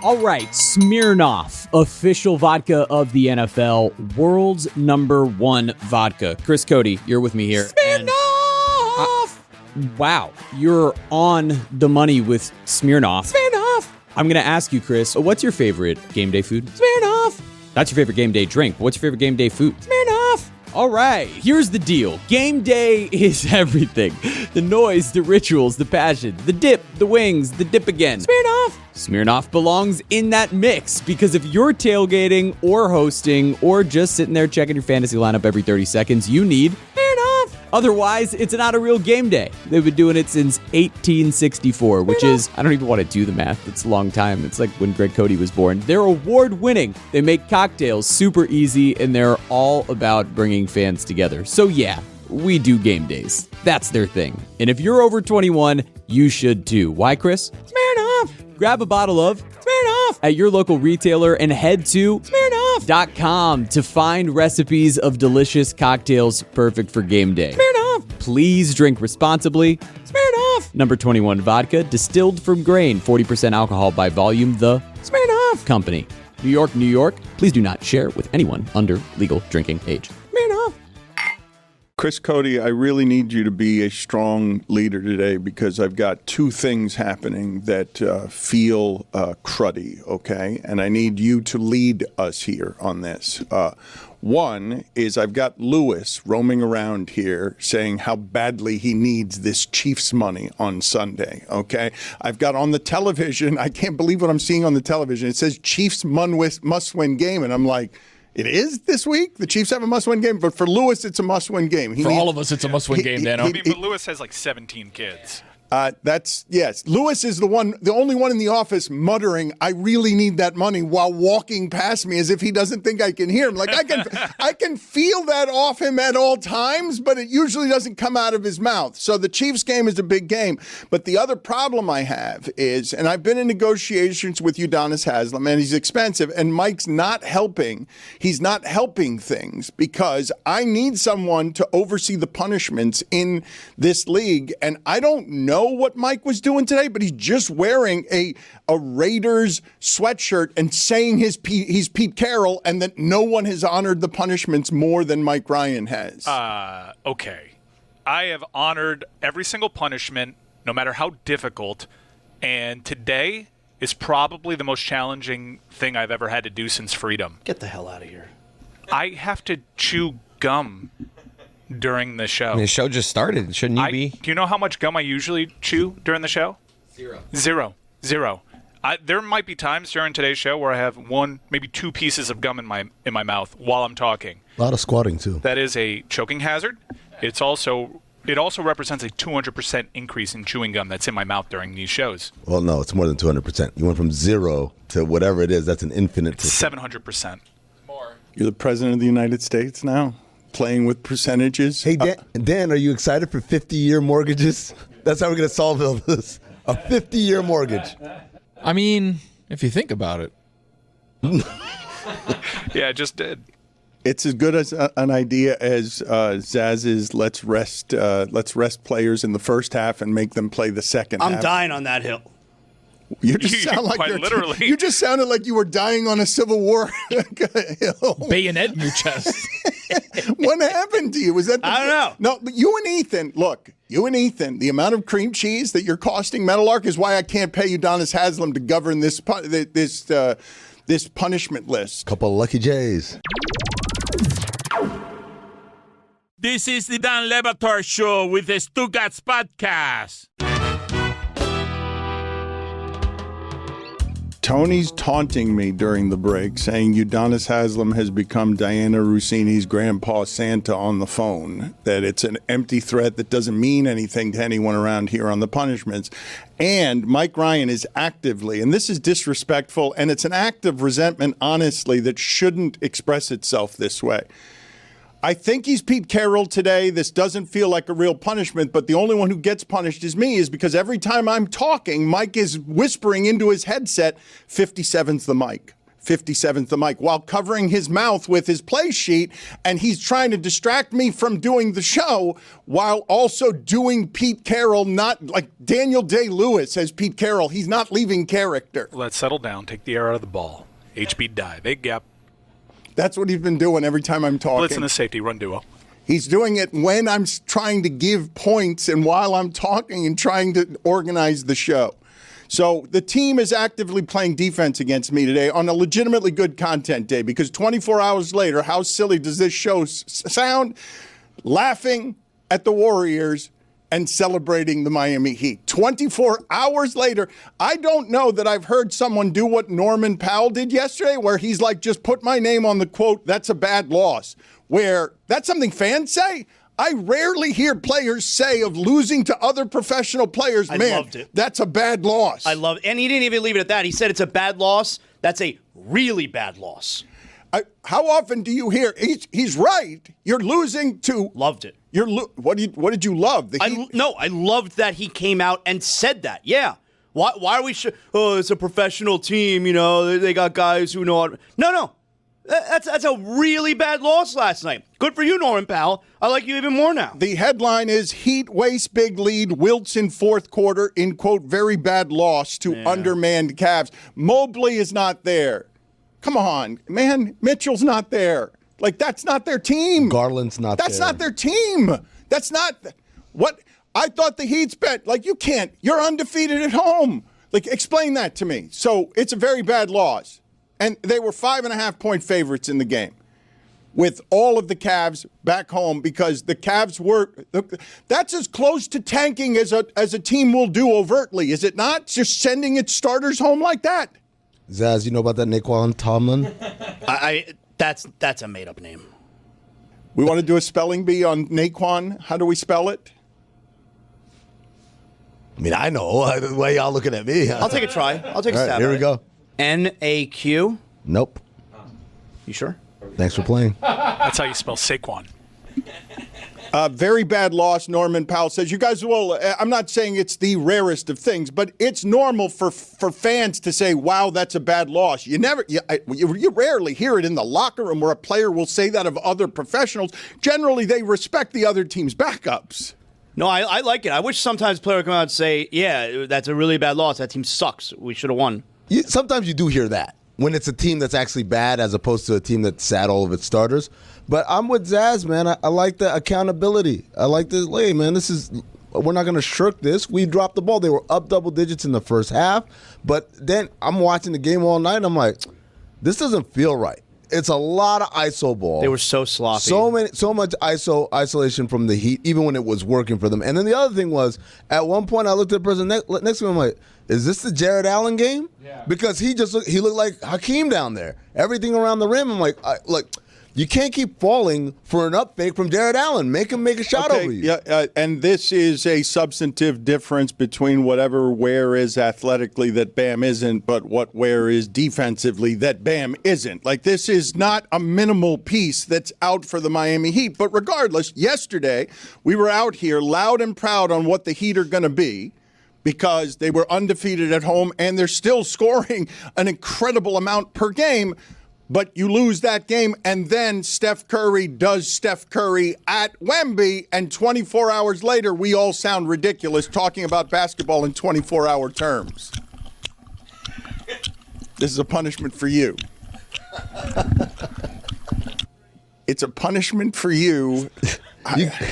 All right, Smirnoff, official vodka of the NFL, world's #1 vodka. Chris Cody, you're with me here. Smirnoff! Wow, you're on the money with Smirnoff. Smirnoff! I'm going to ask you, Chris, what's your favorite game day food? Smirnoff! That's your favorite game day drink. What's your favorite game day food? Smirnoff! All right, here's the deal. Game day is everything. The noise, the rituals, the passion, the dip, the wings, the dip again. Smirnoff! Smirnoff belongs in that mix because if you're tailgating or hosting or just sitting there checking your fantasy lineup every 30 seconds, you need Smirnoff! Otherwise, it's not a real game day. They've been doing it since 1864, which is, I don't even want to do the math. It's a long time. It's like when Greg Cody was born. They're award-winning. They make cocktails super easy, and they're all about bringing fans together. So yeah, we do game days. That's their thing. And if you're over 21, you should too. Why, Chris? Smirnoff! Grab a bottle of Smirnoff! at your local retailer and head to Smirnoff.com to find recipes of delicious cocktails perfect for game day. Smirnoff! Please drink responsibly. Smirnoff! Number 21 vodka, distilled from grain, 40% alcohol by volume, the Smirnoff! Company. New York, New York. Please do not share with anyone under legal drinking age. Smirnoff! Chris Cody, I really need you to be a strong leader today because I've got two things happening that feel cruddy, okay? And I need you to lead us here on this. One is I've got Lewis roaming around here saying how badly he needs this Chiefs money on Sunday, okay? I've got on the television, I can't believe what I'm seeing on the television. It says Chiefs must-win game, and I'm like, it is this week? The Chiefs have a must-win game, but for Lewis, it's a must-win game. For all of us, it's a must-win game, Dano. But Lewis has like 17 kids. Yes. Lewis is the only one in the office muttering, "I really need that money," while walking past me as if he doesn't think I can hear him. Like I can feel that off him at all times, but it usually doesn't come out of his mouth. So the Chiefs game is a big game. But the other problem I have is, and I've been in negotiations with Udonis Haslem, and he's expensive, and Mike's not helping. He's not helping things because I need someone to oversee the punishments in this league, and I don't know what Mike was doing today, but he's just wearing a Raiders sweatshirt and saying he's Pete Carroll, and that no one has honored the punishments more than Mike Ryan has. Okay. I have honored every single punishment, no matter how difficult, and today is probably the most challenging thing I've ever had to do since freedom. Get the hell out of here. I have to chew gum during the show. I mean, the show just started. Shouldn't you be? Do you know how much gum I usually chew during the show? Zero. There might be times during today's show where I have one, maybe two pieces of gum in my mouth while I'm talking. A lot of squatting too. That is a choking hazard. It also represents a 200% increase in chewing gum that's in my mouth during these shows. Well, no, it's more than 200%. You went from 0 to whatever it is. That's an infinite. 700%. More. You're the president of the United States now, playing with percentages. Hey, Dan, are you excited for 50-year mortgages? That's how we're going to solve all this. A 50-year mortgage. I mean, if you think about it. Yeah, I just did. It's as good as an idea as Zaz's let's rest players in the first half and make them play the second half. I'm dying on that hill. You just sound like Quite literally. You just sounded like you were dying on a Civil War hill. Bayonet in your chest. What happened to you? Was that? I don't know. No, but you and Ethan. Look, the amount of cream cheese that you're costing Meadowlark is why I can't pay Udonis Haslem to govern this punishment list. Couple of Lucky J's. This is the Dan Le Batard Show with the Stugotz podcast. Tony's taunting me during the break, saying Udonis Haslem has become Diana Rossini's grandpa Santa on the phone, that it's an empty threat that doesn't mean anything to anyone around here on the punishments. And Mike Ryan is actively, and this is disrespectful, and it's an act of resentment, honestly, that shouldn't express itself this way. I think he's Pete Carroll today. This doesn't feel like a real punishment, but the only one who gets punished is me, is because every time I'm talking, Mike is whispering into his headset, 57's the mic. 57's the mic, while covering his mouth with his play sheet, and he's trying to distract me from doing the show while also doing Pete Carroll, not like Daniel Day-Lewis as Pete Carroll. He's not leaving character. Let's settle down. Take the air out of the ball. HB dive. A gap. That's what he's been doing every time I'm talking. Blitz and a safety. Run duo. He's doing it when I'm trying to give points and while I'm talking and trying to organize the show. So the team is actively playing defense against me today on a legitimately good content day, because 24 hours later, how silly does this show sound? Laughing at the Warriors and celebrating the Miami Heat. 24 hours later, I don't know that I've heard someone do what Norman Powell did yesterday, where he's like, just put my name on the quote, that's a bad loss, where that's something fans say. I rarely hear players say of losing to other professional players, I man, loved it. That's a bad loss. I love it. And he didn't even leave it at that. He said it's a bad loss. That's a really bad loss. How often do you hear, he's right, you're losing to... Loved it. What did you love? I loved that he came out and said that. Yeah. Why are we... it's a professional team, you know, they got guys who know... No. That's a really bad loss last night. Good for you, Norman Powell. I like you even more now. The headline is Heat waste big lead, wilts in fourth quarter in, quote, very bad loss to undermanned Cavs. Mobley is not there. Come on, man. Mitchell's not there. Like, that's not their team. Garland's not That's there. not their team. That's not what I thought the Heat's bet. Like, you can't. You're undefeated at home. Like, explain that to me. So it's a very bad loss. And they were 5.5-point favorites in the game with all of the Cavs back home, because the Cavs were – that's as close to tanking as a team will do overtly, is it not? Just sending its starters home like that. Zaz, you know about that Naquan Tomlin? That's a made-up name. We want to do a spelling bee on Naquan. How do we spell it? I mean, I know. Why y'all looking at me? I'll take a try. I'll take a stab. Here we go. N-A-Q. Nope. You sure? Thanks for playing. That's how you spell Saquon. Very bad loss, Norman Powell says. You guys will, I'm not saying it's the rarest of things, but it's normal for fans to say, wow, that's a bad loss. You rarely hear it in the locker room where a player will say that of other professionals. Generally, they respect the other team's backups. No, I like it. I wish sometimes a player would come out and say, yeah, that's a really bad loss. That team sucks. We should have won. Sometimes you do hear that when it's a team that's actually bad as opposed to a team that sat all of its starters. But I'm with Zaz, man. I like the accountability. I like the, hey, man, we're not going to shirk this. We dropped the ball. They were up double digits in the first half. But then I'm watching the game all night, and I'm like, this doesn't feel right. It's a lot of ISO ball. They were so sloppy. So much ISO isolation from the Heat, even when it was working for them. And then the other thing was, at one point I looked at the person next to me, I'm like, is this the Jared Allen game? Yeah. Because he looked like Hakeem down there. Everything around the rim, I'm like, you can't keep falling for an up fake from Jared Allen. Make him make a shot over you. Yeah, and this is a substantive difference between whatever Ware is athletically that Bam isn't, but what Ware is defensively that Bam isn't. Like, this is not a minimal piece that's out for the Miami Heat. But regardless, yesterday we were out here loud and proud on what the Heat are going to be, because they were undefeated at home and they're still scoring an incredible amount per game. But you lose that game, and then Steph Curry does Steph Curry at Wemby, and 24 hours later, we all sound ridiculous talking about basketball in 24-hour terms. This is a punishment for you. It's a punishment for you.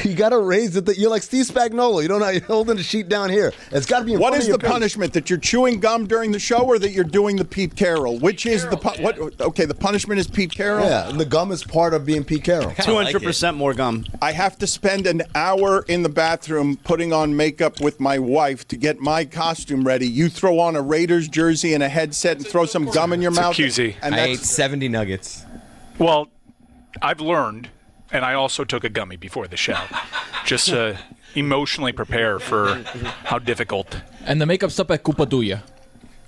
You got to raise it. You're like Steve Spagnuolo. You don't know, you're holding the sheet down here. It's got to be in What front is of your the face. punishment? That you're chewing gum during the show, or that you're doing the Pete Carroll? Which is what? Okay, the punishment is Pete Carroll? Yeah, and the gum is part of being Pete Carroll. 200% more gum. I have to spend an hour in the bathroom putting on makeup with my wife to get my costume ready. You throw on a Raiders jersey and a headset and throw some gum in your mouth. It's a QZ. And I ate 70 nuggets. Well, I've learned, and I also took a gummy before the show, just to emotionally prepare for how difficult. And the makeup stuff at culpa tuya.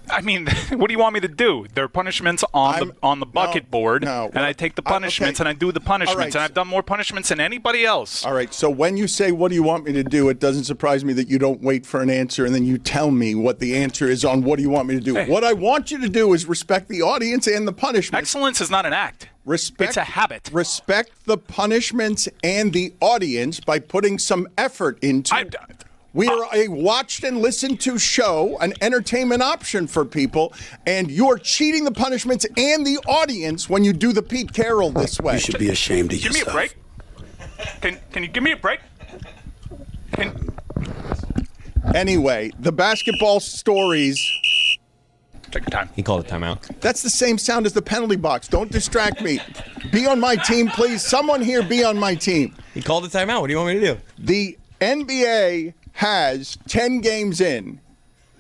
I mean, what do you want me to do? There are punishments on the bucket board, and I take the punishments and I do the punishments, and I've done more punishments than anybody else. All right, so when you say, what do you want me to do, it doesn't surprise me that you don't wait for an answer and then you tell me what the answer is on what do you want me to do. Hey. What I want you to do is respect the audience and the punishment. Excellence is not an act. It's a habit. Respect the punishments and the audience by putting some effort into We are a watched and listened to show, an entertainment option for people, and you're cheating the punishments and the audience when you do the Pete Carroll this way. You should be ashamed of yourself. Give me a break. Can you give me a break? Anyway, the basketball stories. Take your time. He called a timeout. That's the same sound as the penalty box. Don't distract me. Be on my team, please. Someone here be on my team. He called a timeout. What do you want me to do? The NBA has 10 games in.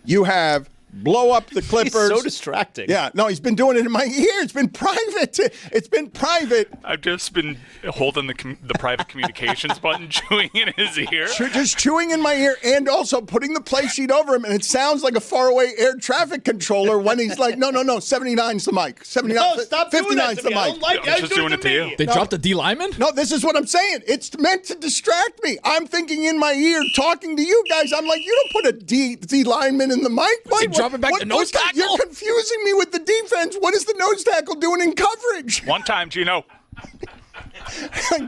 You have blow up the Clippers. He's so distracting. Yeah, no, he's been doing it in my ear. It's been private. It's been private. I've just been holding the private communications button, chewing in his ear. Just chewing in my ear and also putting the play sheet over him, and it sounds like a faraway air traffic controller when he's like, no, 79's the mic. 79, No, stop doing that 59's to the me. I mic. don't like I'm just doing it to you. They dropped the D lineman? No, this is what I'm saying. It's meant to distract me. I'm thinking in my ear, talking to you guys. I'm like, you don't put a D lineman in the mic. Why, dropping back the nose tackle? You're confusing me with the defense. What is the nose tackle doing in coverage? One time, Gino.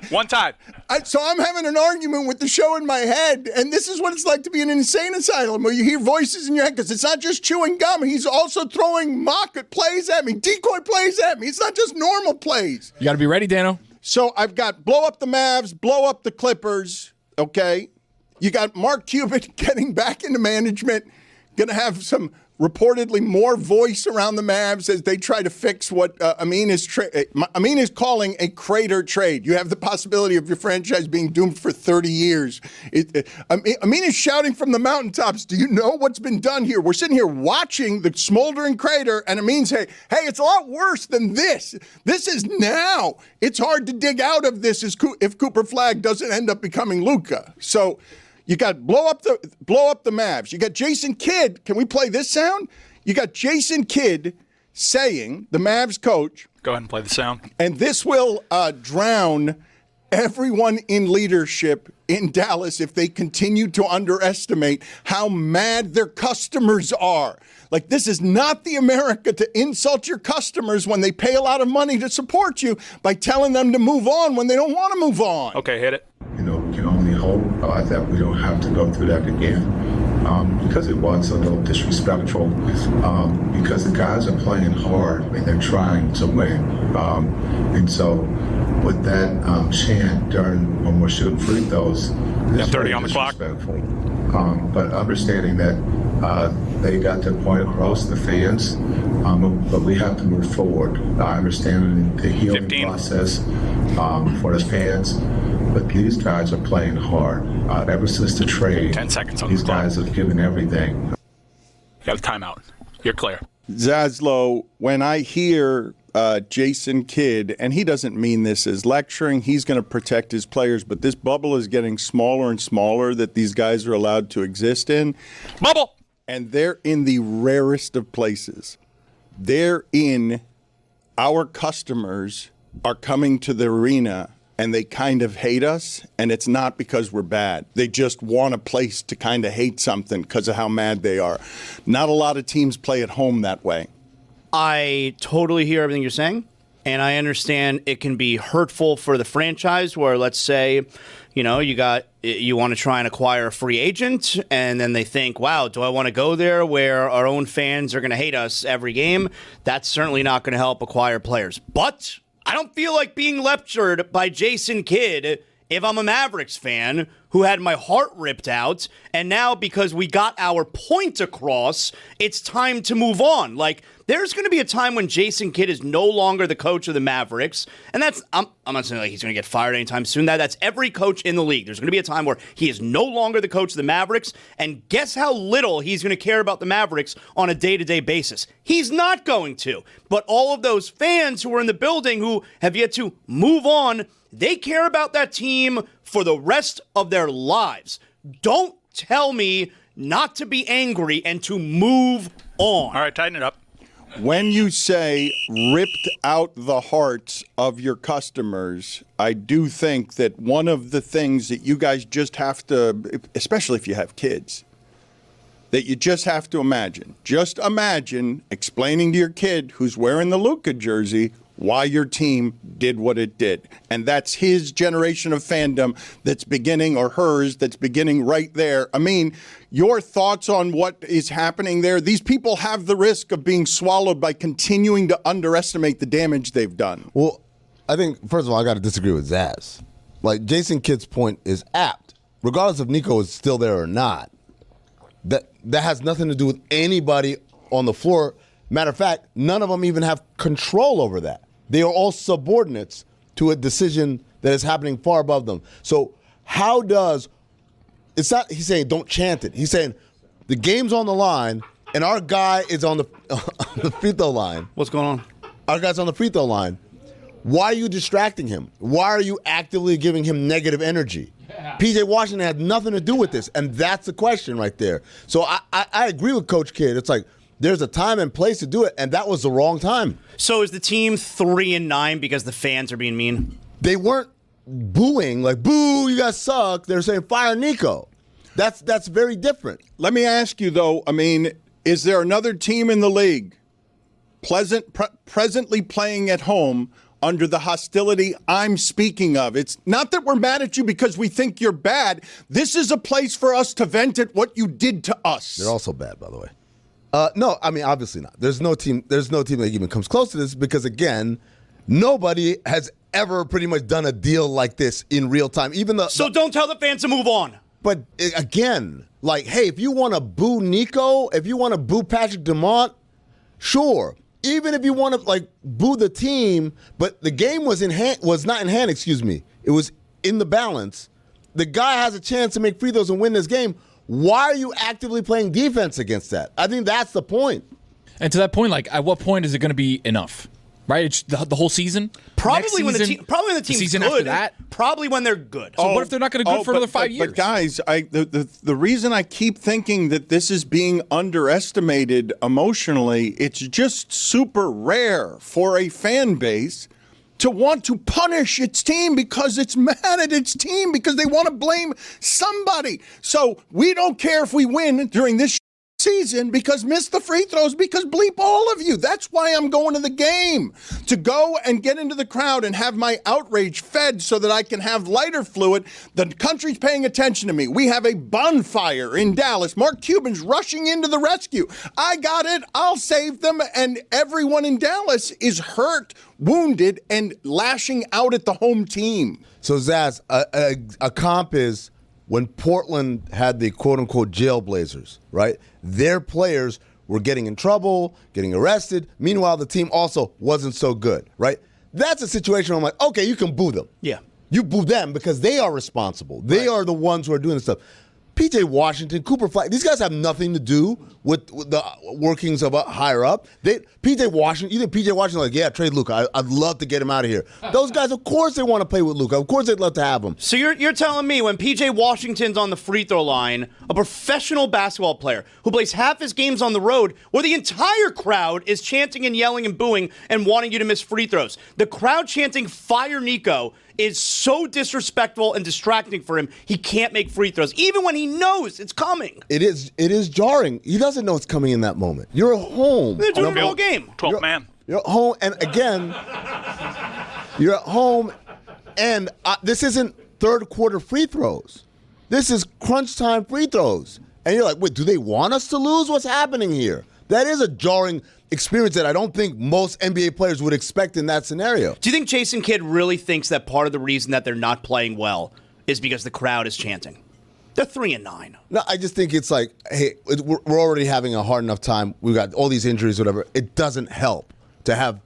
One time. So I'm having an argument with the show in my head, and this is what it's like to be in an insane asylum where you hear voices in your head because it's not just chewing gum. He's also throwing mock plays at me, decoy plays at me. It's not just normal plays. You got to be ready, Dano. So I've got blow up the Mavs, blow up the Clippers, okay? You got Mark Cuban getting back into management, going to have some reportedly more voice around the Mavs as they try to fix what Amin is calling a crater trade. You have the possibility of your franchise being doomed for 30 years. Amin is shouting from the mountaintops, do you know what's been done here? We're sitting here watching the smoldering crater, and Amin's saying, hey, it's a lot worse than this. This is now. It's hard to dig out of this if Cooper Flagg doesn't end up becoming Luka. So you got blow up the Mavs. You got Jason Kidd. Can we play this sound? You got Jason Kidd saying, the Mavs coach. Go ahead and play the sound. And this will drown everyone in leadership in Dallas if they continue to underestimate how mad their customers are. Like, this is not the America to insult your customers when they pay a lot of money to support you by telling them to move on when they don't want to move on. Okay, hit it. We can only hope that we don't have to go through that again, because it was a little disrespectful, because the guys are playing hard and they're trying to win. And so with that chant during when we're shooting free throws, it's 30 on the clock. But understanding that they got their point across, the fans, but we have to move forward. I understand the healing 15. process for the fans, but these guys are playing hard. Ever since the trade, 10 seconds on these the clock. guys have given everything. You got a timeout. You're clear. Zaslow, when I hear Jason Kidd, and he doesn't mean this as lecturing, he's going to protect his players, but this bubble is getting smaller and smaller that these guys are allowed to exist in. Bubble! And they're in the rarest of places. They're in, our customers are coming to the arena and they kind of hate us, and it's not because we're bad. They just want a place to kind of hate something because of how mad they are. Not a lot of teams play at home that way. I totally hear everything you're saying, and I understand it can be hurtful for the franchise where, let's say, you want to try and acquire a free agent, and then they think, wow, do I want to go there where our own fans are going to hate us every game? That's certainly not going to help acquire players. But I don't feel like being lectured by Jason Kidd if I'm a Mavericks fan who had my heart ripped out, and now because we got our point across, it's time to move on. Like, there's going to be a time when Jason Kidd is no longer the coach of the Mavericks, and that's, I'm not saying like he's going to get fired anytime soon. That's every coach in the league. There's going to be a time where he is no longer the coach of the Mavericks, and guess how little he's going to care about the Mavericks on a day-to-day basis. He's not going to. But all of those fans who are in the building who have yet to move on, they care about that team for the rest of their lives. Don't tell me not to be angry and to move on. All right, tighten it up. When you say ripped out the hearts of your customers, I do think that one of the things that you guys just have to, especially if you have kids, that you just have to imagine. Just imagine explaining to your kid who's wearing the Luka jersey why your team did what it did. And that's his generation of fandom that's beginning, or hers, that's beginning right there. I mean, your thoughts on what is happening there? These people have the risk of being swallowed by continuing to underestimate the damage they've done. Well, I think, first of all, I got to disagree with Zaz. Like, Jason Kidd's point is apt. Regardless if Nico is still there or not, that has nothing to do with anybody on the floor. Matter of fact, none of them even have control over that. They are all subordinates to a decision that is happening far above them. So how does – it's not – he's saying don't chant it. He's saying the game's on the line and our guy is on the free throw line. What's going on? Our guy's on the free throw line. Why are you distracting him? Why are you actively giving him negative energy? Yeah. P.J. Washington had nothing to do with this, and that's the question right there. So I agree with Coach Kidd. It's like there's a time and place to do it, and that was the wrong time. So is the team 3-9 because the fans are being mean? They weren't booing, like, boo, you guys suck. They're saying, fire Nico. That's very different. Let me ask you, though, I mean, is there another team in the league presently playing at home under the hostility I'm speaking of? It's not that we're mad at you because we think you're bad. This is a place for us to vent at what you did to us. They're also bad, by the way. No, I mean, obviously not. There's no team that even comes close to this because, again, nobody has ever pretty much done a deal like this in real time. So don't tell the fans to move on. But, again, like, hey, if you want to boo Nico, if you want to boo Patrick DeMont, sure. Even if you want to, like, boo the team, but the game was not in hand, It was in the balance. The guy has a chance to make free throws and win this game. Why are you actively playing defense against that? I think that's the point. And to that point, like, at what point is it going to be enough? Right? It's the whole season? Probably when the team's season good. After that? Probably when they're good. So what if they're not going to good for another 5 years? But guys, the reason I keep thinking that this is being underestimated emotionally, it's just super rare for a fan base to want to punish its team because it's mad at its team because they want to blame somebody. So we don't care if we win during this season because miss the free throws because bleep all of you. That's why I'm going to the game, to go and get into the crowd and have my outrage fed so that I can have lighter fluid. The country's paying attention to me. We have a bonfire in Dallas. Mark Cuban's rushing into the rescue. I got it. I'll save them. And everyone in Dallas is hurt, wounded, and lashing out at the home team. So Zaz, a comp is when Portland had the quote-unquote jailblazers, right? Their players were getting in trouble, getting arrested. Meanwhile, the team also wasn't so good, right? That's a situation where I'm like, okay, you can boo them. Yeah. You boo them because they are responsible. They are the ones who are doing this stuff. P.J. Washington, Cooper Flag, these guys have nothing to do with the workings of a higher up. P.J. Washington, you think P.J. Washington like, yeah, trade Luka. I'd love to get him out of here. Those guys, of course they want to play with Luka. Of course they'd love to have him. So you're telling me when P.J. Washington's on the free throw line, a professional basketball player who plays half his games on the road, where the entire crowd is chanting and yelling and booing and wanting you to miss free throws. The crowd chanting, fire Nico, is so disrespectful and distracting for him, he can't make free throws, even when he knows it's coming. It is jarring. He doesn't know it's coming in that moment. You're at home. They're doing the whole game. 12th man. You're at home, and again, you're at home, and this isn't third quarter free throws. This is crunch time free throws. And you're like, wait, do they want us to lose? What's happening here? That is a jarring experience that I don't think most NBA players would expect in that scenario. Do you think Jason Kidd really thinks that part of the reason that they're not playing well is because the crowd is chanting? They're 3-9. No, I just think it's like, hey, we're already having a hard enough time. We've got all these injuries, whatever. It doesn't help to have,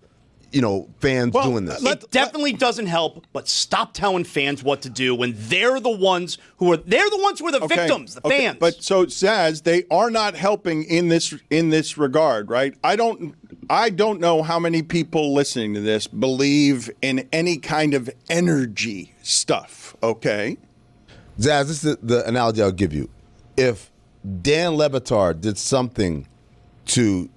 fans doing this. It definitely doesn't help, but stop telling fans what to do when they're the ones who are the victims, the fans. But so Zaz, they are not helping in this regard, right? I don't know how many people listening to this believe in any kind of energy stuff, okay? Zaz, this is the analogy I'll give you. If Dan Le Batard did something to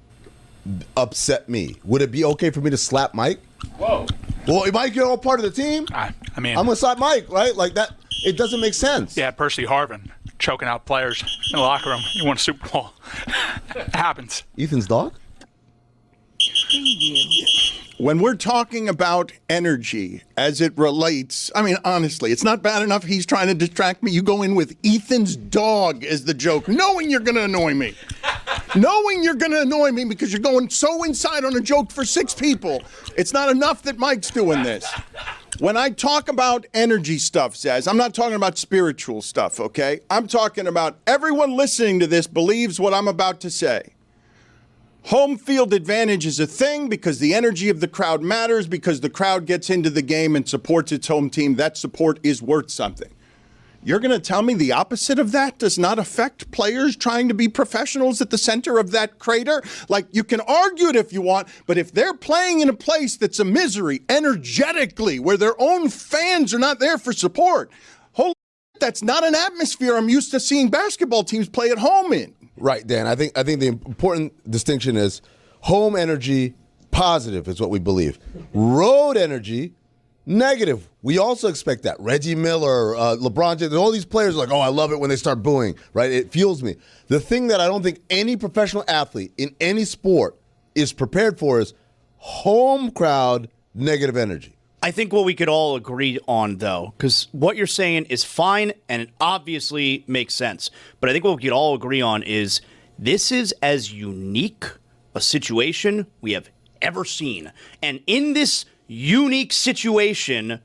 upset me. Would it be okay for me to slap Mike? Whoa. Well, Mike, you're all part of the team. I mean, I'm going to slap Mike, right? Like that. It doesn't make sense. yeah, Percy Harvin choking out players in the locker room. You won a Super Bowl. It happens. Ethan's dog? When we're talking about energy as it relates, I mean, honestly, it's not bad enough he's trying to distract me. You go in with Ethan's dog as the joke, knowing you're going to annoy me. Knowing you're going to annoy me because you're going so inside on a joke for 6 people. It's not enough that Mike's doing this. When I talk about energy stuff, Zaz, I'm not talking about spiritual stuff, okay? I'm talking about everyone listening to this believes what I'm about to say. Home field advantage is a thing because the energy of the crowd matters, because the crowd gets into the game and supports its home team. That support is worth something. You're going to tell me the opposite of that does not affect players trying to be professionals at the center of that crater? Like, you can argue it if you want, but if they're playing in a place that's a misery energetically, where their own fans are not there for support, holy shit, that's not an atmosphere I'm used to seeing basketball teams play at home in. Right, Dan. I think the important distinction is home energy, positive is what we believe. Road energy, negative. We also expect that. Reggie Miller, LeBron James, all these players are like, oh, I love it when they start booing, right? It fuels me. The thing that I don't think any professional athlete in any sport is prepared for is home crowd negative energy. I think what we could all agree on, though, because what you're saying is fine and it obviously makes sense. But I think what we could all agree on is this is as unique a situation we have ever seen. And in this unique situation,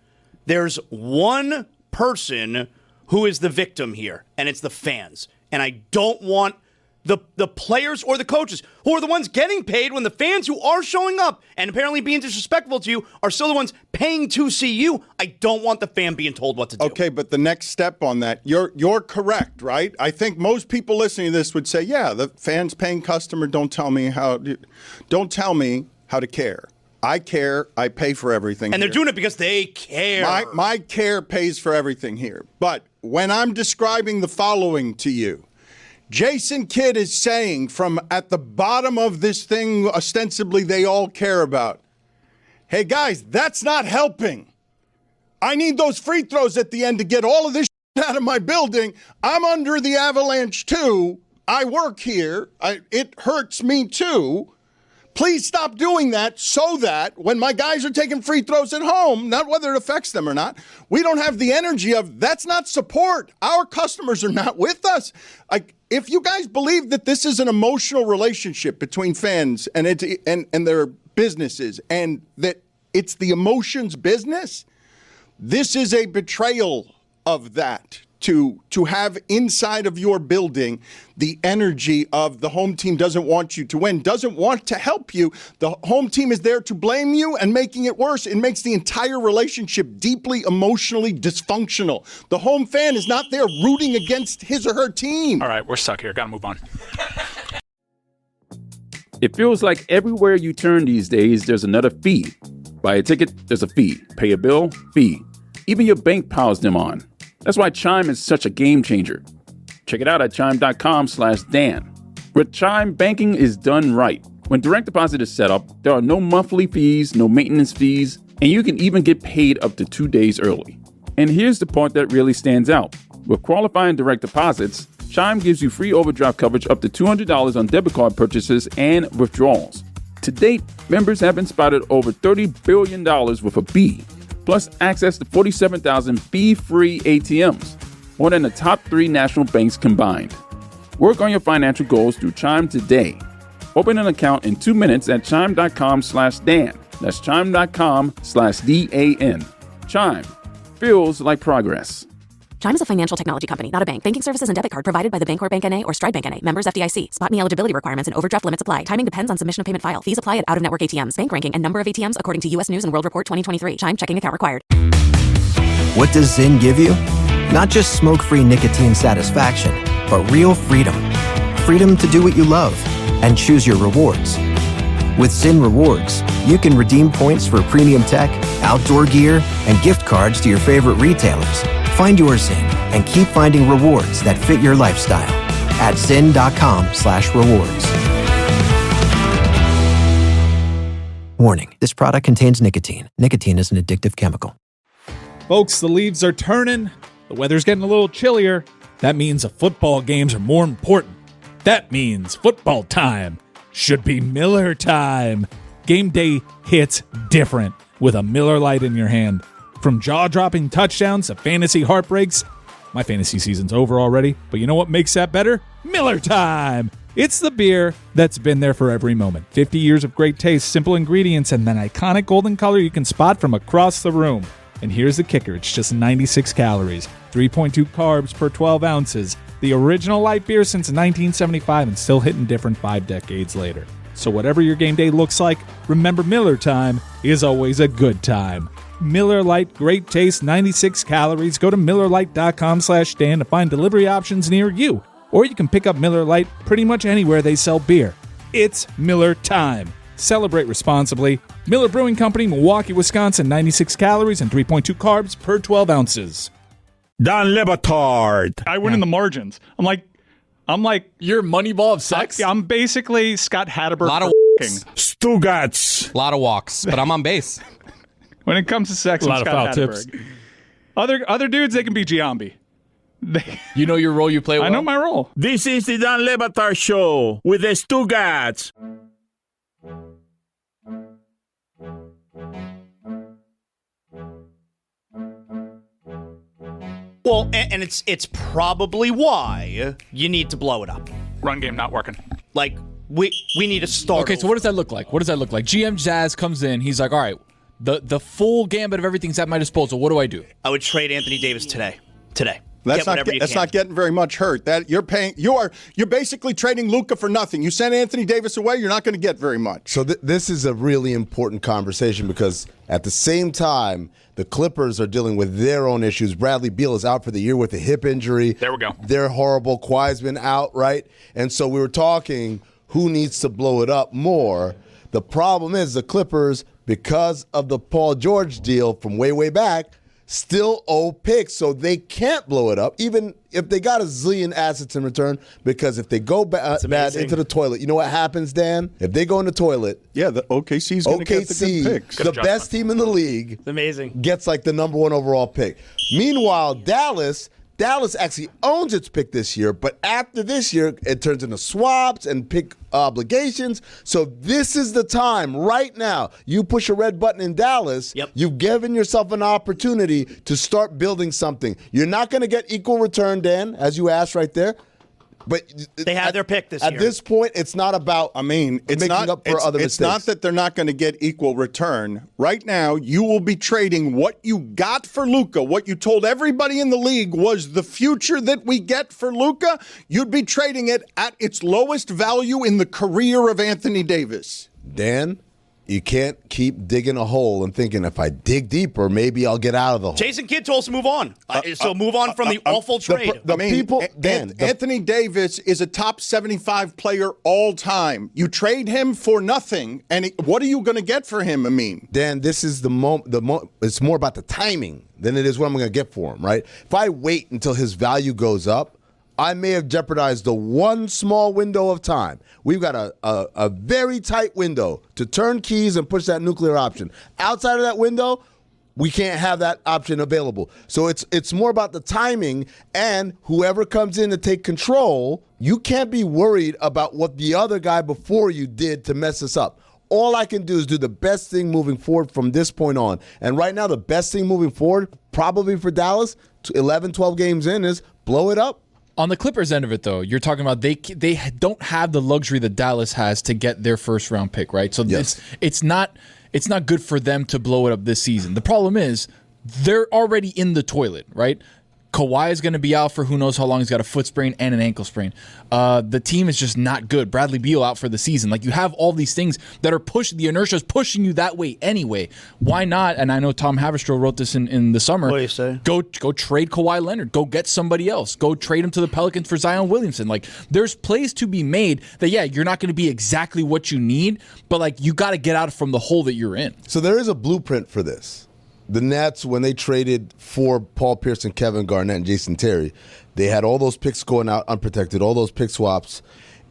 there's one person who is the victim here, and it's the fans. And I don't want the players or the coaches, who are the ones getting paid, when the fans who are showing up and apparently being disrespectful to you are still the ones paying to see you. I don't want the fan being told what to do. Okay, but the next step on that, you're correct, right? I think most people listening to this would say, yeah, the fans paying customer, don't tell me how to care. I care. I pay for everything. And they're doing it because they care. My care pays for everything here. But when I'm describing the following to you, Jason Kidd is saying from at the bottom of this thing, ostensibly they all care about, hey, guys, that's not helping. I need those free throws at the end to get all of this out of my building. I'm under the avalanche, too. I work here. It hurts me, too. Please stop doing that so that when my guys are taking free throws at home, not whether it affects them or not, we don't have the energy of that's not support. Our customers are not with us. Like, if you guys believe that this is an emotional relationship between fans and their businesses, and that it's the emotions business, this is a betrayal of that. To have inside of your building the energy of the home team doesn't want you to win, doesn't want to help you. The home team is there to blame you and making it worse. It makes the entire relationship deeply emotionally dysfunctional. The home fan is not there rooting against his or her team. All right, we're stuck here. Got to move on. It feels like everywhere you turn these days, there's another fee. Buy a ticket, there's a fee. Pay a bill, fee. Even your bank piles them on. That's why Chime is such a game changer. Check it out at chime.com/Dan. With Chime, banking is done right. When direct deposit is set up, there are no monthly fees, no maintenance fees, and you can even get paid up to 2 days early. And here's the part that really stands out. With qualifying direct deposits, Chime gives you free overdraft coverage up to $200 on debit card purchases and withdrawals. To date, members have been spotted over $30 billion with a B, plus access to 47,000 fee-free ATMs, more than the top 3 national banks combined. Work on your financial goals through Chime today. Open an account in 2 minutes at chime.com/Dan. That's chime.com/DAN. Chime. Feels like progress. Chime is a financial technology company, not a bank. Banking services and debit card provided by the Bancorp Bank N.A. or Stride Bank N.A. Members FDIC. Spot me eligibility requirements and overdraft limits apply. Timing depends on submission of payment file. Fees apply at out-of-network ATMs. Bank ranking and number of ATMs according to U.S. News and World Report 2023. Chime checking account required. What does Zyn give you? Not just smoke-free nicotine satisfaction, but real freedom. Freedom to do what you love and choose your rewards. With Zyn Rewards, you can redeem points for premium tech, outdoor gear, and gift cards to your favorite retailers. Find your Zyn and keep finding rewards that fit your lifestyle at zyn.com/rewards. Warning, this product contains nicotine. Nicotine is an addictive chemical. Folks, the leaves are turning. The weather's getting a little chillier. That means the football games are more important. That means football time should be Miller time. Game day hits different with a Miller Lite in your hand. From jaw-dropping touchdowns to fantasy heartbreaks. My fantasy season's over already, but you know what makes that better? Miller time! It's the beer that's been there for every moment. 50 years of great taste, simple ingredients, and that iconic golden color you can spot from across the room. And here's the kicker. It's just 96 calories, 3.2 carbs per 12 ounces. The original light beer since 1975 and still hitting different 5 decades later. So whatever your game day looks like, remember Miller time is always a good time. Miller Lite, great taste, 96 calories. Go to MillerLite.com/Dan to find delivery options near you. Or you can pick up Miller Lite pretty much anywhere they sell beer. It's Miller time. Celebrate responsibly. Miller Brewing Company, Milwaukee, Wisconsin, 96 calories and 3.2 carbs per 12 ounces. Dan Le Batard. I win in the margins. I'm like You're Moneyball of sex? I'm basically Scott Hatterberg. A lot of Stugotz. A lot of walks, but I'm on base. When it comes to sex, A lot I'm of Scott foul Hatterberg. tips. Other dudes, they can be Giambi. You know your role, you play well? I know my role. This is the Dan Le Batard Show with the Stugotz. Well, and it's probably why you need to blow it up. Run game not working. Like, we need to start. Okay, so what does that look like? What does that look like? GM Jazz comes in. He's like, all right, the full gambit of everything's at my disposal. What do I do? I would trade Anthony Davis today. That's not getting very much hurt. That you're basically trading Luka for nothing. You send Anthony Davis away, you're not going to get very much. So this is a really important conversation because at the same time, the Clippers are dealing with their own issues. Bradley Beal is out for the year with a hip injury. There we go. They're horrible. Kawhi's been out, right? And so we were talking who needs to blow it up more. The problem is the Clippers, because of the Paul George deal from way back, still owe picks, so they can't blow it up, even if they got a zillion assets in return, because if they go bad into the toilet, you know what happens, Dan? If they go in the toilet, the OKC's going to get the good picks. The best team in the league, It's amazing. gets like the number 1 overall pick. Meanwhile, Dallas actually owns its pick this year, but after this year, it turns into swaps and pick obligations. So this is the time right now. You push a red button in Dallas, you've given yourself an opportunity to start building something. You're not going to get equal return, Dan, as you asked right there. But they had their pick this year. At this point, it's not about it's making up for other mistakes. It's not that they're not going to get equal return. Right now, you will be trading what you got for Luka, what you told everybody in the league was the future that we get for Luka. You'd be trading it at its lowest value in the career of Anthony Davis. Dan, you can't keep digging a hole and thinking if I dig deeper, maybe I'll get out of the hole. Jason Kidd told us to move on. So move on from the awful trade. Anthony Davis is a top 75 player all time. You trade him for nothing, and what are you going to get for him, Amin? Dan, this is it's more about the timing than it is what I'm going to get for him, right? If I wait until his value goes up, I may have jeopardized the one small window of time. We've got a very tight window to turn keys and push that nuclear option. Outside of that window, we can't have that option available. So it's more about the timing, and whoever comes in to take control, you can't be worried about what the other guy before you did to mess us up. All I can do is do the best thing moving forward from this point on. And right now, the best thing moving forward, probably for Dallas, 11, 12 games in, is blow it up. On the Clippers end of it, though, you're talking about they don't have the luxury that Dallas has to get their first round pick, right? So it's not good for them to blow it up this season. The problem is they're already in the toilet, right? Kawhi is going to be out for who knows how long. He's got a foot sprain and an ankle sprain. The team is just not good. Bradley Beal out for the season. Like, you have all these things that are pushing, the inertia is pushing you that way anyway. Why not? And I know Tom Haverstraw wrote this in the summer. What do you say? Go trade Kawhi Leonard. Go get somebody else. Go trade him to the Pelicans for Zion Williamson. Like, there's plays to be made that, yeah, you're not going to be exactly what you need, but like, you got to get out from the hole that you're in. So there is a blueprint for this. The Nets, when they traded for Paul Pierce and Kevin Garnett and Jason Terry, they had all those picks going out unprotected, all those pick swaps.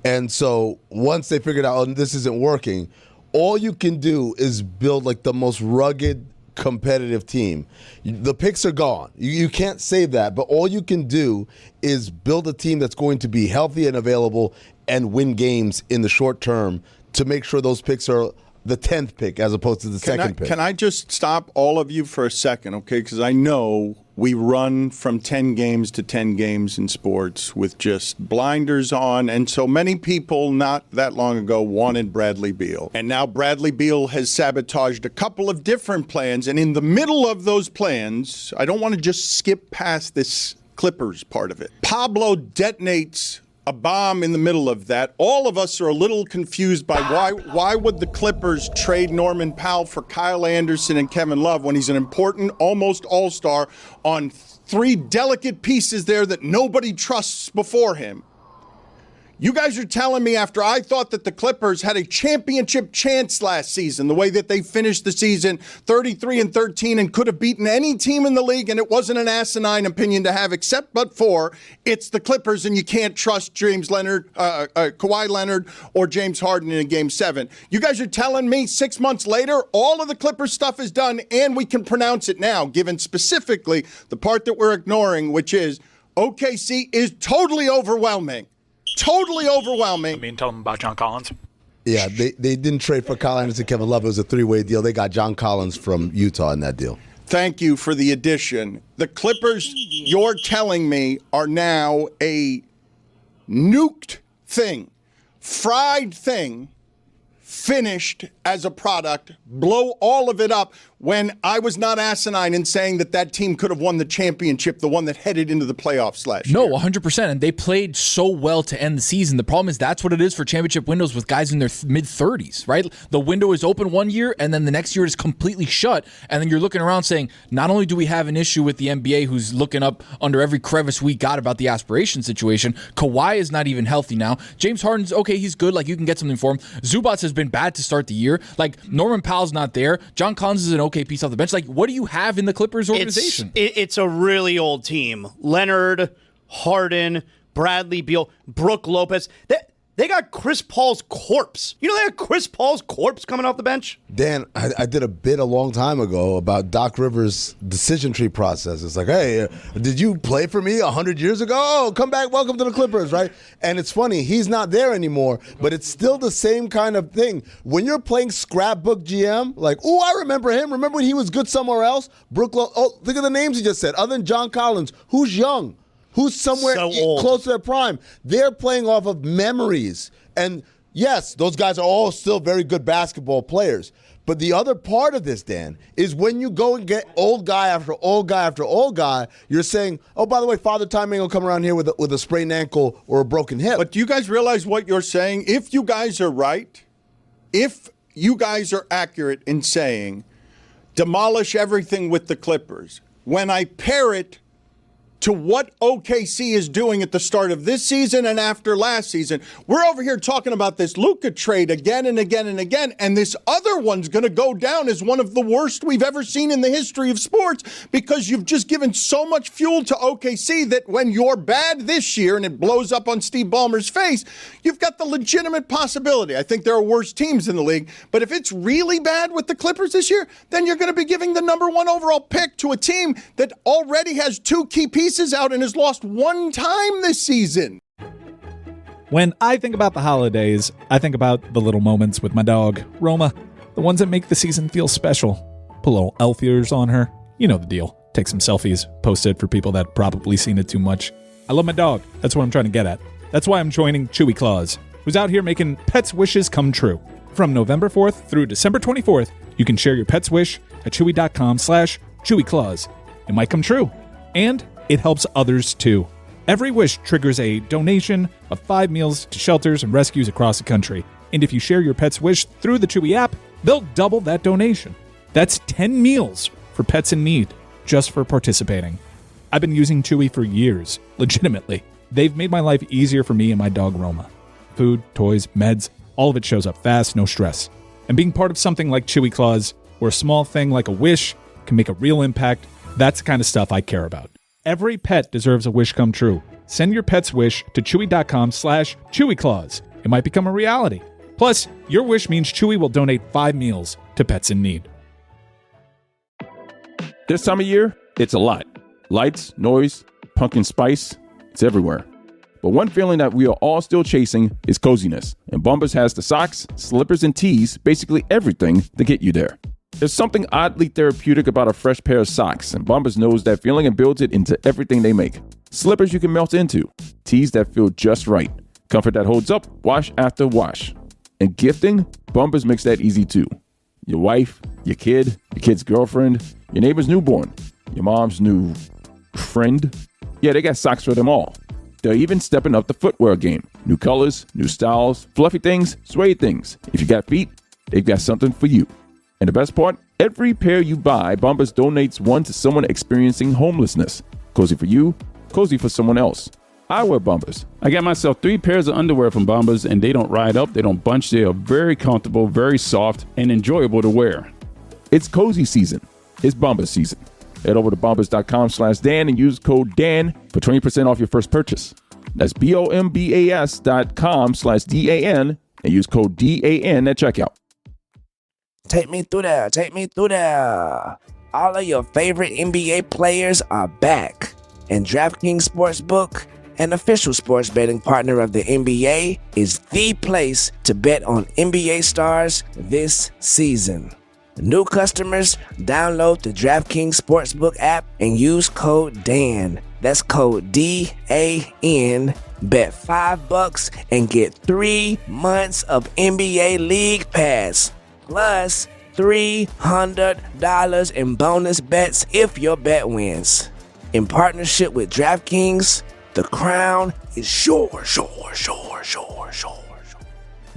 And so once they figured out, this isn't working, all you can do is build like the most rugged, competitive team. The picks are gone. You can't save that, but all you can do is build a team that's going to be healthy and available and win games in the short term to make sure those picks are the 10th pick as opposed to the second pick. Can I just stop all of you for a second, okay? Because I know we run from 10 games to 10 games in sports with just blinders on, and so many people not that long ago wanted Bradley Beal. And now Bradley Beal has sabotaged a couple of different plans, and in the middle of those plans, I don't want to just skip past this Clippers part of it. Pablo detonates a bomb in the middle of that. All of us are a little confused by why would the Clippers trade Norman Powell for Kyle Anderson and Kevin Love when he's an important, almost all-star on 3 delicate pieces there that nobody trusts before him. You guys are telling me after I thought that the Clippers had a championship chance last season, the way that they finished the season 33-13 and could have beaten any team in the league, and it wasn't an asinine opinion to have except but for it's the Clippers and you can't trust Kawhi Leonard or James Harden in Game 7. You guys are telling me 6 months later all of the Clippers stuff is done and we can pronounce it now, given specifically the part that we're ignoring, which is OKC is totally overwhelming. Totally overwhelming. I mean, tell them about John Collins. Yeah, they didn't trade for Kyle Anderson, Kevin Love. It was a 3-way deal. They got John Collins from Utah in that deal. Thank you for the addition. The Clippers, you're telling me, are now a nuked thing, fried thing, finished as a product, blow all of it up, when I was not asinine in saying that team could have won the championship, the one that headed into the playoffs last year. No, 100%. And they played so well to end the season. The problem is that's what it is for championship windows with guys in their mid-30s, right? The window is open one year, and then the next year is completely shut. And then you're looking around saying, not only do we have an issue with the NBA who's looking up under every crevice we got about the aspiration situation, Kawhi is not even healthy now. James Harden's okay, he's good, like you can get something for him. Zubats has been bad to start the year. Like Norman Powell's not there. John Collins is an okay piece off the bench. Like, what do you have in the Clippers organization? It's a really old team. Leonard, Harden, Bradley Beal, Brook Lopez. They got Chris Paul's corpse. You know they have Chris Paul's corpse coming off the bench? Dan, I did a bit a long time ago about Doc Rivers' decision tree process. It's like, hey, did you play for me 100 years ago? Oh, come back, welcome to the Clippers, right? And it's funny, he's not there anymore, but it's still the same kind of thing. When you're playing scrapbook GM, like, oh, I remember him. Remember when he was good somewhere else? Think of the names he just said. Other than John Collins, who's young? Who's somewhere close to their prime? They're playing off of memories. And yes, those guys are all still very good basketball players. But the other part of this, Dan, is when you go and get old guy after old guy after old guy, you're saying, oh, by the way, Father Time ain't going to come around here with a sprained ankle or a broken hip. But do you guys realize what you're saying? If you guys are right, if you guys are accurate in saying demolish everything with the Clippers, when I pair it to what OKC is doing at the start of this season and after last season, we're over here talking about this Luka trade again and again and again, and this other one's going to go down as one of the worst we've ever seen in the history of sports because you've just given so much fuel to OKC that when you're bad this year and it blows up on Steve Ballmer's face, you've got the legitimate possibility. I think there are worse teams in the league, but if it's really bad with the Clippers this year, then you're going to be giving the number 1 overall pick to a team that already has 2 key pieces out and has lost 1 time this season. When I think about the holidays, I think about the little moments with my dog, Roma, the ones that make the season feel special. Put little elf ears on her. You know the deal. Take some selfies, post it for people that probably seen it too much. I love my dog. That's what I'm trying to get at. That's why I'm joining Chewy Claus, who's out here making pets' wishes come true. From November 4th through December 24th, you can share your pet's wish at chewy.com/ChewyClaus. It might come true. And it helps others too. Every wish triggers a donation of 5 meals to shelters and rescues across the country. And if you share your pet's wish through the Chewy app, they'll double that donation. That's 10 meals for pets in need just for participating. I've been using Chewy for years, legitimately. They've made my life easier for me and my dog Roma. Food, toys, meds, all of it shows up fast, no stress. And being part of something like Chewy Claus, where a small thing like a wish can make a real impact, that's the kind of stuff I care about. Every pet deserves a wish come true. Send your pet's wish to chewy.com/ChewyClaus. It might become a reality. Plus, your wish means Chewy will donate 5 meals to pets in need. This time of year, it's a lot. Lights, noise, pumpkin spice, it's everywhere. But one feeling that we are all still chasing is coziness. And Bombas has the socks, slippers, and tees, basically everything to get you there. There's something oddly therapeutic about a fresh pair of socks, and Bombas knows that feeling and builds it into everything they make. Slippers you can melt into, tees that feel just right, comfort that holds up wash after wash. And gifting, Bombas makes that easy too. Your wife, your kid's girlfriend, your neighbor's newborn, your mom's new friend. Yeah, they got socks for them all. They're even stepping up the footwear game. New colors, new styles, fluffy things, suede things. If you got feet, they've got something for you. And the best part, every pair you buy, Bombas donates one to someone experiencing homelessness. Cozy for you, cozy for someone else. I wear Bombas. I got myself 3 pairs of underwear from Bombas, and they don't ride up, they don't bunch, they are very comfortable, very soft, and enjoyable to wear. It's cozy season. It's Bombas season. Head over to bombas.com/Dan and use code DAN for 20% off your first purchase. That's BOMBAS.com/DAN and use code DAN at checkout. Take me through there. Take me through there. All of your favorite NBA players are back. And DraftKings Sportsbook, an official sports betting partner of the NBA, is the place to bet on NBA stars this season. New customers, download the DraftKings Sportsbook app and use code DAN. That's code DAN. Bet $5 and get 3 months of NBA League Pass. Plus $300 in bonus bets if your bet wins. In partnership with DraftKings, the crown is yours.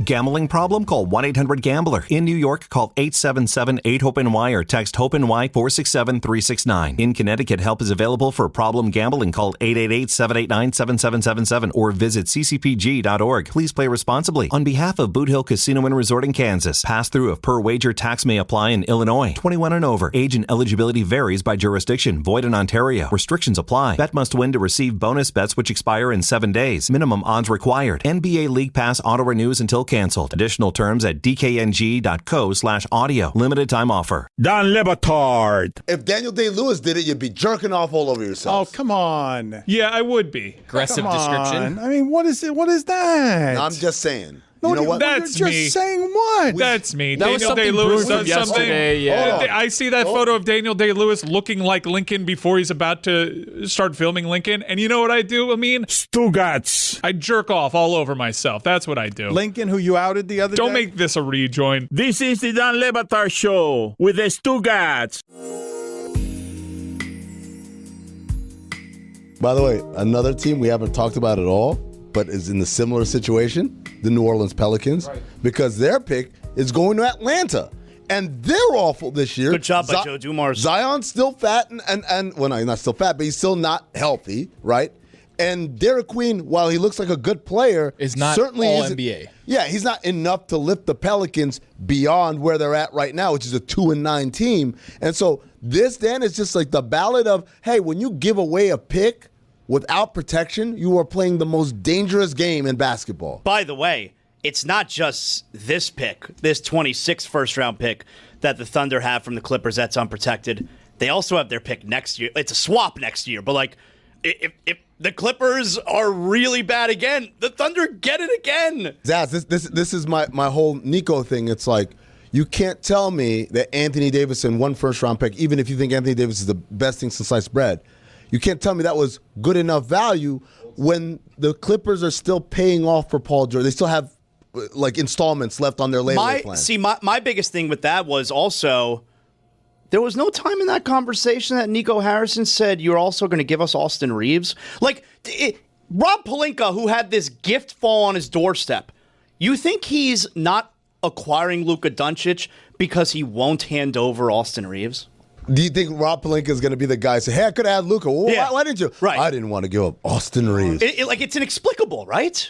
Gambling problem? Call 1-800-GAMBLER. In New York, call 877-8-HOPE-NY or text HOPE-NY 467-369. In Connecticut, help is available for problem gambling. Call 888-789-7777 or visit ccpg.org. Please play responsibly. On behalf of Boot Hill Casino and Resort in Kansas, pass-through of per-wager tax may apply in Illinois. 21 and over. Age and eligibility varies by jurisdiction. Void in Ontario. Restrictions apply. Bet must win to receive bonus bets which expire in 7 days. Minimum odds required. NBA League Pass auto-renews until canceled. Additional terms at dkng.co/audio. Limited time offer. Dan Le Batard. If Daniel Day-Lewis did it, you'd be jerking off all over yourself. Oh, come on. Yeah, I would be. Aggressive Come description. on. I mean, what is it? What is that? I'm just saying. No, You know what? That's You're me. just saying what? That's me. That was Daniel something Day-Lewis brewed does from something. yesterday, yeah. Hold on. I see that photo of Daniel Day-Lewis looking like Lincoln before he's about to start filming Lincoln. And you know what I do, Amin? Stugotz. I jerk off all over myself. That's what I do. Lincoln, who you outed the other day? Don't make this a rejoin. This is the Dan Le Batard Show with the Stugotz. By the way, another team we haven't talked about at all, but is in a similar situation, the New Orleans Pelicans, because their pick is going to Atlanta. And they're awful this year. Good job by Joe Dumars. Zion's still fat, and well, no, he's not still fat, but he's still not healthy, right? And Derek Queen, while he looks like a good player, Is not certainly all isn't- NBA. Yeah, he's not enough to lift the Pelicans beyond where they're at right now, which is a 2-9 team. And so this, Dan, is just like the ballad of, hey, when you give away a pick without protection, you are playing the most dangerous game in basketball. By the way, it's not just this pick, this 26th first-round pick that the Thunder have from the Clippers that's unprotected. They also have their pick next year. It's a swap next year, but like, if the Clippers are really bad again, the Thunder get it again. Zaz, this is my whole Nico thing. It's like, you can't tell me that Anthony Davis in one first-round pick, even if you think Anthony Davis is the best thing since sliced bread, you can't tell me that was good enough value when the Clippers are still paying off for Paul George. They still have like installments left on their layaway plan. See, my biggest thing with that was also there was no time in that conversation that Nico Harrison said you're also going to give us Austin Reeves. Like Rob Pelinka, who had this gift fall on his doorstep. You think he's not acquiring Luka Doncic because he won't hand over Austin Reeves? Do you think Rob Pelinka is going to be the guy who say, hey, I could have had Luka. Well, Yeah. why didn't you? Right. I didn't want to give up Austin Reeves. It's inexplicable, right?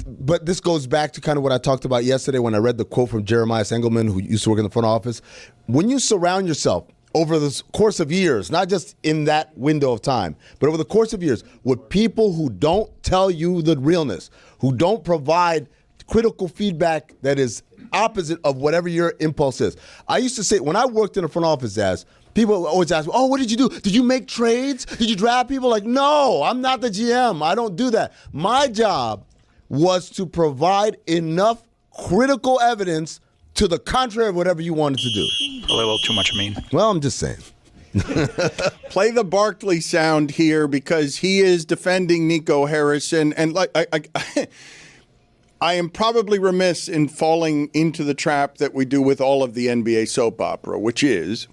But this goes back to kind of what I talked about yesterday when I read the quote from Jeremiah Sengelman, who used to work in the front office. When you surround yourself over the course of years, not just in that window of time, but over the course of years, with people who don't tell you the realness, who don't provide critical feedback that is opposite of whatever your impulse is. I used to say, when I worked in the front office, people always ask me, oh, what did you do? Did you make trades? Did you draft people? Like, no, I'm not the GM. I don't do that. My job was to provide enough critical evidence to the contrary of whatever you wanted to do. Probably a little too much, Amin. Well, I'm just saying. Play the Barkley sound here because he is defending Nico Harrison. And like I am probably remiss in falling into the trap that we do with all of the NBA soap opera, which is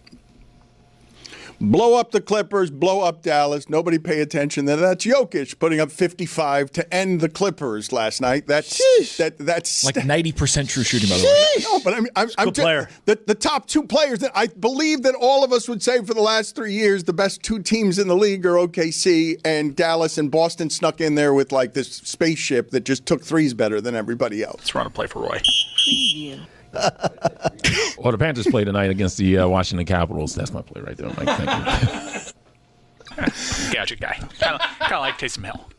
blow up the Clippers, blow up Dallas. Nobody pay attention. That's Jokic putting up 55 to end the Clippers last night. That's like 90% true shooting, by the way. No, but I'm good player. The top two players that I believe that all of us would say for the last 3 years, the best two teams in the league are OKC and Dallas, and Boston snuck in there with like this spaceship that just took threes better than everybody else. Let's run a play for Roy. Well, the Panthers play tonight against the Washington Capitals. That's my play right there. Mike. Thank you. Gadget guy. Kind of like Taysom Hill.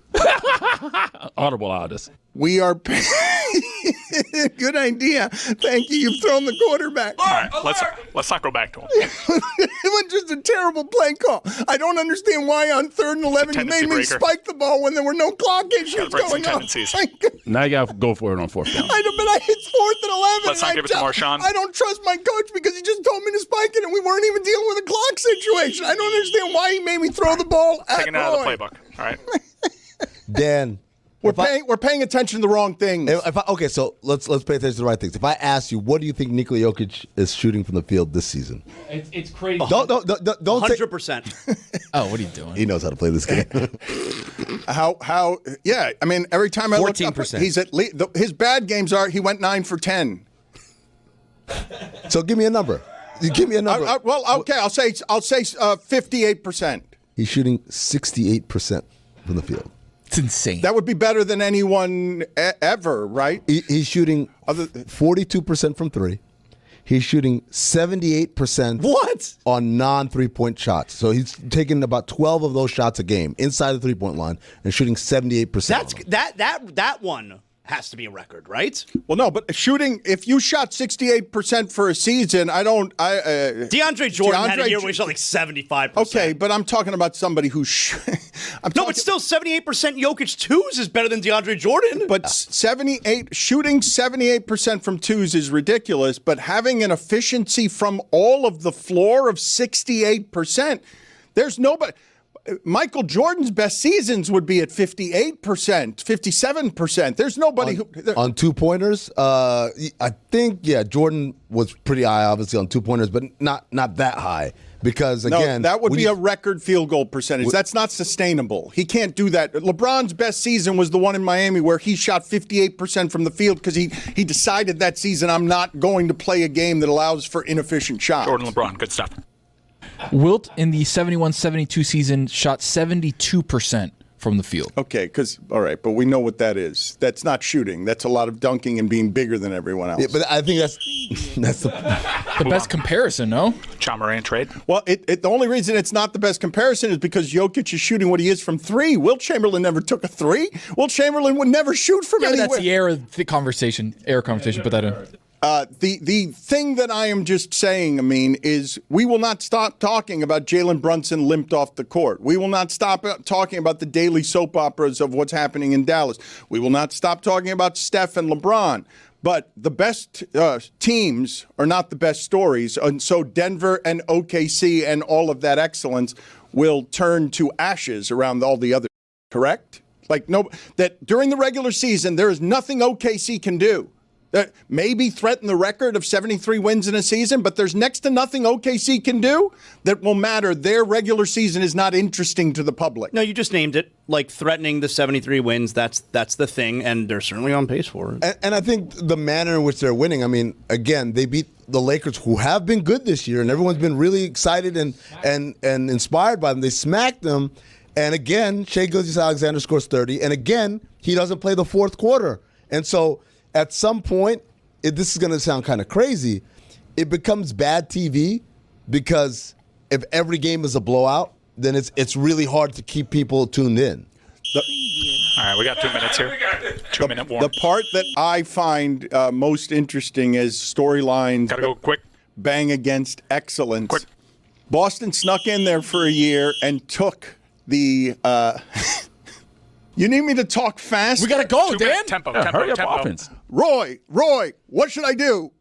Audible artist. We are good idea. Thank you. You've thrown the quarterback. All right, let's not go back to him. It was just a terrible play call. I don't understand why on 3rd and 11 you made me spike the ball when there were no clock issues going on. Now you got to go for it on 4th down. But it's 4th and 11. Let's not give it to Marshawn. I don't trust my coach because he just told me to spike it and we weren't even dealing with a clock situation. I don't understand why he made me throw the ball at Taking it out of the playbook. All right. Dan. We're paying attention to the wrong things. Okay, so let's pay attention to the right things. If I ask you, what do you think Nikola Jokic is shooting from the field this season? It's crazy. Don't 100%. Oh, what are you doing? He knows how to play this game. How? Yeah, I mean, every time I look up, 14%. he's at least his bad games are he went 9 for 10. So give me a number. You give me a number. I'll say 58%. He's shooting 68% from the field. It's insane. That would be better than anyone ever, right? He's shooting 42% from 3. He's shooting 78% on non-3-point shots. So he's taking about 12 of those shots a game inside the 3-point line and shooting 78%. That one has to be a record, right? Well, no, but shooting, if you shot 68% for a season, DeAndre Jordan had a year where he shot like 75%. Okay, but I'm talking about somebody who but still 78% Jokic twos is better than DeAndre Jordan. But shooting 78% from twos is ridiculous, but having an efficiency from all of the floor of 68%, there's nobody. Michael Jordan's best seasons would be at 58%, 57%. There's nobody on 2-pointers. I think Jordan was pretty high, obviously on 2-pointers, but not that high because again, that would be a record field goal percentage. That's not sustainable. He can't do that. LeBron's best season was the one in Miami where he shot 58% from the field because he decided that season I'm not going to play a game that allows for inefficient shots. Jordan, LeBron, good stuff. Wilt in the 71-72 season shot 72% from the field. Okay, all right, but we know what that is. That's not shooting. That's a lot of dunking and being bigger than everyone else. Yeah, but I think that's the best comparison, no? John Moran trade. Well, the only reason it's not the best comparison is because Jokic is shooting what he is from 3. Wilt Chamberlain never took a 3. Wilt Chamberlain would never shoot from anywhere. That's the air conversation. Put that in. The thing that I am just saying, Amin, is we will not stop talking about Jalen Brunson limped off the court. We will not stop talking about the daily soap operas of what's happening in Dallas. We will not stop talking about Steph and LeBron. But the best teams are not the best stories. And so Denver and OKC and all of that excellence will turn to ashes around all the other, correct? That during the regular season, there is nothing OKC can do. Maybe threaten the record of 73 wins in a season, but there's next to nothing OKC can do that will matter. Their regular season is not interesting to the public. No, you just named it. Like threatening the 73 wins, that's the thing, and they're certainly on pace for it. And I think the manner in which they're winning, I mean, again, they beat the Lakers, who have been good this year, and everyone's been really excited and inspired by them. They smacked them, and again, Shai Gilgeous-Alexander scores 30, and again, he doesn't play the fourth quarter. And so at some point, this is going to sound kind of crazy, it becomes bad TV because if every game is a blowout, then it's really hard to keep people tuned in. All right, we got 2 minutes here. 2-minute warm. The part that I find most interesting is storylines. Gotta go quick. Bang against excellence. Quick. Boston snuck in there for a year and took the. You need me to talk fast? We gotta go, 2 Dan. minute tempo. Hurry up, tempo. offense. Roy, what should I do?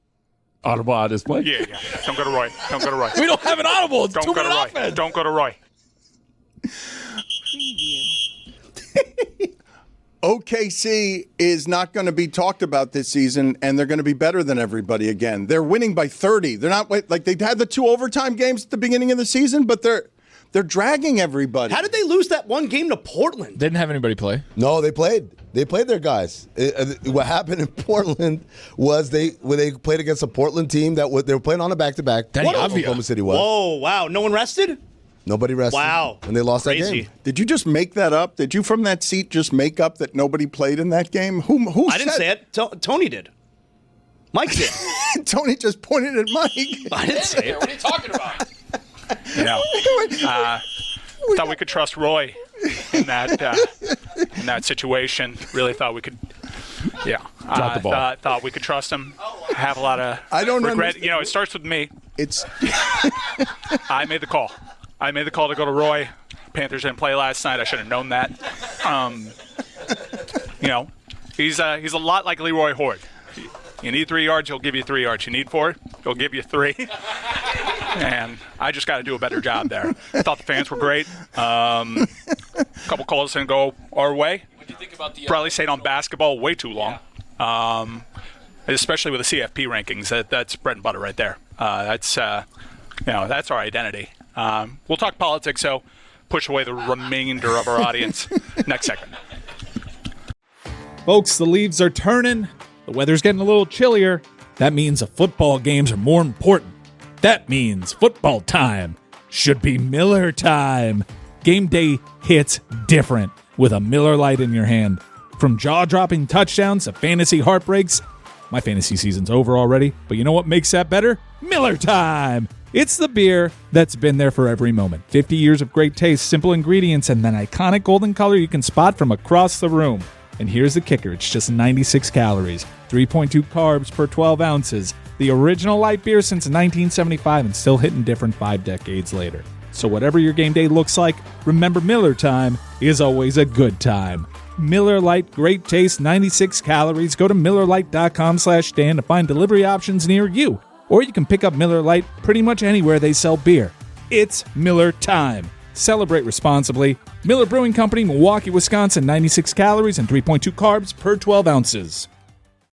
Audible out this play. Yeah. Don't go to Roy. Don't go to Roy. We don't have an audible. It's Don't go to 2-minute Roy. offense. Don't go to Roy. OKC is not going to be talked about this season, and they're going to be better than everybody again. They're winning by 30. They're not like they had the 2 overtime games at the beginning of the season, but they're dragging everybody. How did they lose that one game to Portland? They didn't have anybody play. No, they played. They played their guys. What happened in Portland was they played against a Portland team they were playing on a back-to-back. What Oklahoma City was. Whoa, wow. No one rested? Nobody rested. Wow. And they lost Crazy. that game. Did you just make that up? Did you from that seat just make up that nobody played in that game? Who I didn't say it. Tony did. Mike did. Tony just pointed at Mike. I didn't say it. What are you talking about? Thought we could trust Roy in that situation. Really thought we could. Yeah. Drop the ball. Thought we could trust him. Have a lot of I don't regret. understand. It starts with me. It's I made the call. I made the call to go to Roy. Panthers didn't play last night. I should have known that. He's a lot like Leroy Horde. You need 3 yards, he'll give you 3 yards. You need 4, he'll give you 3. And I just got to do a better job there. I thought the fans were great. A couple calls didn't go our way. What do you think about the Probably stayed on basketball way too long. Especially with the CFP rankings. That's bread and butter right there. That's our identity. We'll talk politics, so push away the remainder of our audience next segment. Folks, the leaves are turning. The weather's getting a little chillier. That means the football games are more important. That means football time should be Miller time. Game day hits different with a Miller Lite in your hand. From jaw-dropping touchdowns to fantasy heartbreaks. My fantasy season's over already, but you know what makes that better? Miller time! It's the beer that's been there for every moment. 50 years of great taste, simple ingredients, and that iconic golden color you can spot from across the room. And here's the kicker. It's just 96 calories, 3.2 carbs per 12 ounces. The original light beer since 1975 and still hitting different 5 decades later. So whatever your game day looks like, remember Miller time is always a good time. Miller Lite, great taste, 96 calories. Go to MillerLite.com/Dan to find delivery options near you. Or you can pick up Miller Lite pretty much anywhere they sell beer. It's Miller time. Celebrate responsibly. Miller Brewing Company, Milwaukee, Wisconsin, 96 calories and 3.2 carbs per 12 ounces.